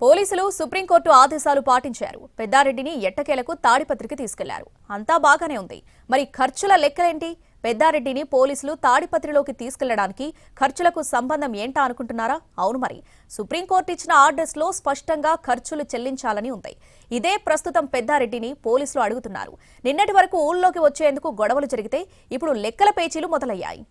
పోలీసులు సుప్రీంకోర్టు ఆదేశాలు పాటించారు. పెద్దారెడ్డిని ఎట్టకేలకు తాడిపత్రికి తీసుకెళ్లారు. అంతా బాగానే ఉంది. మరి ఖర్చుల లెక్కలేంటి? పెద్దారెడ్డిని పోలీసులు తాడిపత్రిలోకి తీసుకెళ్లడానికి ఖర్చులకు సంబంధం ఏంటా అనుకుంటున్నారా? అవును, మరి సుప్రీంకోర్టు ఇచ్చిన ఆర్డర్స్ లో స్పష్టంగా ఖర్చులు చెల్లించాలని ఉంది. ఇదే ప్రస్తుతం పెద్దారెడ్డిని పోలీసులు అడుగుతున్నారు. నిన్నటి వరకు ఊళ్ళోకి వచ్చేందుకు గొడవలు జరిగితే ఇప్పుడు లెక్కల పేచీలు మొదలయ్యాయి.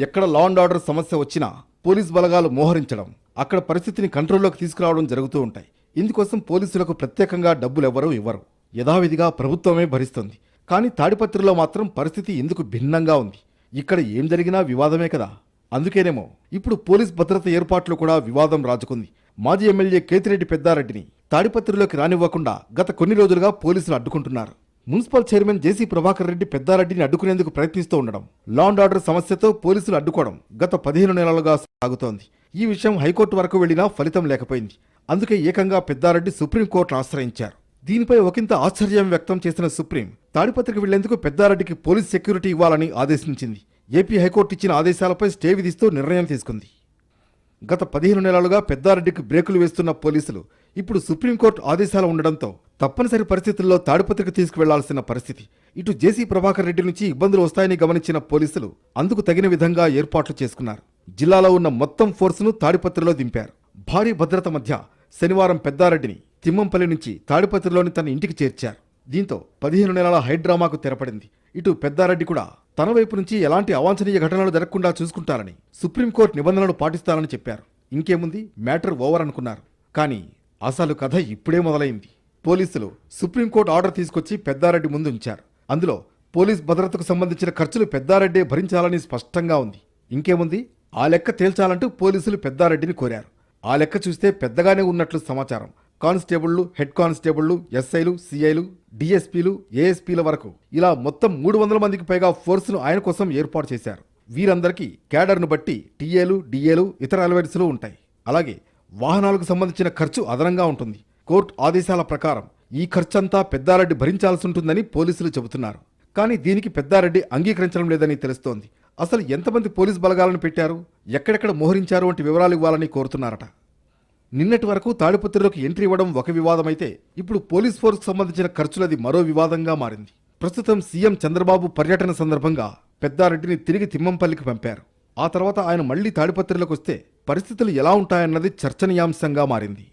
ఎక్కడ లా అండ్ ఆర్డర్ సమస్య వచ్చినా పోలీస్ బలగాలు మోహరించడం, అక్కడ పరిస్థితిని కంట్రోల్లోకి తీసుకురావడం జరుగుతూ ఉంటాయి. ఇందుకోసం పోలీసులకు ప్రత్యేకంగా డబ్బులు ఎవరూ ఇవ్వరు. యథావిధిగా ప్రభుత్వమే భరిస్తుంది. కానీ తాడిపత్రిలో మాత్రం పరిస్థితి ఎందుకు భిన్నంగా ఉంది? ఇక్కడ ఏం జరిగినా వివాదమే కదా. అందుకేనేమో ఇప్పుడు పోలీస్ భద్రత ఏర్పాట్లు కూడా వివాదం రాజుకుంది. మాజీ ఎమ్మెల్యే కేతిరెడ్డి పెద్దారెడ్డిని తాడిపత్రిలోకి రానివ్వకుండా గత కొన్ని రోజులుగా పోలీసులు అడ్డుకుంటున్నారు. మున్సిపల్ చైర్మన్ జేసీ ప్రభాకర్ రెడ్డి పెద్దారెడ్డిని అడ్డుకునేందుకు ప్రయత్నిస్తూ ఉండడం, లా అండ్ ఆర్డర్ సమస్యతో పోలీసులు అడ్డుకోవడం గత 15 నెలలుగా సాగుతోంది. ఈ విషయం హైకోర్టు వరకు వెళ్లినా ఫలితం లేకపోయింది. అందుకే ఏకంగా పెద్దారెడ్డి సుప్రీంకోర్టును ఆశ్రయించారు. దీనిపై ఒకంత ఆశ్చర్యం వ్యక్తం చేసిన సుప్రీం తాడిపత్రికి వెళ్లేందుకు పెద్దారెడ్డికి పోలీస్ సెక్యూరిటీ ఇవ్వాలని ఆదేశించింది. ఏపీ హైకోర్టు ఇచ్చిన ఆదేశాలపై స్టే విధిస్తూ నిర్ణయం తీసుకుంది. గత 15 నెలలుగా పెద్దారెడ్డికి బ్రేకులు వేస్తున్న పోలీసులు ఇప్పుడు సుప్రీంకోర్టు ఆదేశాలు ఉండడంతో తప్పనిసరి పరిస్థితుల్లో తాడిపత్రికి తీసుకువెళ్లాల్సిన పరిస్థితి. ఇటు జేసీ ప్రభాకర్ రెడ్డి నుంచి ఇబ్బందులు వస్తాయని గమనించిన పోలీసులు అందుకు తగిన విధంగా ఏర్పాట్లు చేసుకున్నారు. జిల్లాలో ఉన్న మొత్తం ఫోర్సును తాడిపత్రిలో దింపారు. భారీ భద్రత మధ్య శనివారం పెద్దారెడ్డిని తిమ్మంపల్లి నుంచి తాడిపత్రిలోని తన ఇంటికి చేర్చారు. దీంతో 15 నెలల హైడ్రామాకు తెరపడింది. ఇటు పెద్దారెడ్డి కూడా తన వైపు నుంచి ఎలాంటి అవాంఛనీయ ఘటనలు జరగకుండా చూసుకుంటారని, సుప్రీంకోర్టు నిబంధనలు పాటిస్తారని చెప్పారు. ఇంకేముంది, మ్యాటర్ ఓవర్ అనుకున్నారు. కానీ అసలు కథ ఇప్పుడే మొదలైంది. పోలీసులు సుప్రీంకోర్టు ఆర్డర్ తీసుకొచ్చి పెద్దారెడ్డి ముందు ఉంచారు. అందులో పోలీస్ భద్రతకు సంబంధించిన ఖర్చులు పెద్దారెడ్డే భరించాలని స్పష్టంగా ఉంది. ఇంకేముంది, ఆ లెక్క తేల్చాలంటూ పోలీసులు పెద్దారెడ్డిని కోరారు. ఆ లెక్క చూస్తే పెద్దగానే ఉన్నట్లు సమాచారం. కానిస్టేబుళ్లు, హెడ్ కానిస్టేబుళ్లు, ఎస్ఐలు, సిఐలు, డిఎస్పీలు, ఏఎస్పీల వరకు ఇలా మొత్తం 300 మందికి పైగా ఫోర్సును ఆయన కోసం ఏర్పాటు చేశారు. వీరందరికీ క్యాడర్ను బట్టి టీఏలు, డిఏలు, ఇతర అలవెన్సులు ఉంటాయి. అలాగే వాహనాలకు సంబంధించిన ఖర్చు అదనంగా ఉంటుంది. కోర్టు ఆదేశాల ప్రకారం ఈ ఖర్చంతా పెద్దారెడ్డి భరించాల్సి ఉంటుందని పోలీసులు చెబుతున్నారు. కానీ దీనికి పెద్దారెడ్డి అంగీకరించడం లేదని తెలుస్తోంది. అసలు ఎంతమంది పోలీస్ బలగాలను పెట్టారు, ఎక్కడెక్కడ మోహరించారు వంటి వివరాలు ఇవ్వాలని కోరుతున్నారట. నిన్నటి వరకు తాడిపత్రిలోకి ఎంట్రీ ఇవ్వడం ఒక వివాదమైతే ఇప్పుడు పోలీస్ ఫోర్స్కు సంబంధించిన ఖర్చులది మరో వివాదంగా మారింది. ప్రస్తుతం సీఎం చంద్రబాబు పర్యటన సందర్భంగా పెద్దారెడ్డిని తిరిగి తిమ్మంపల్లికి పంపారు. ఆ తర్వాత ఆయన మళ్లీ తాడిపత్రిలోకి వస్తే పరిస్థితులు ఎలా ఉంటాయన్నది చర్చనీయాంశంగా మారింది.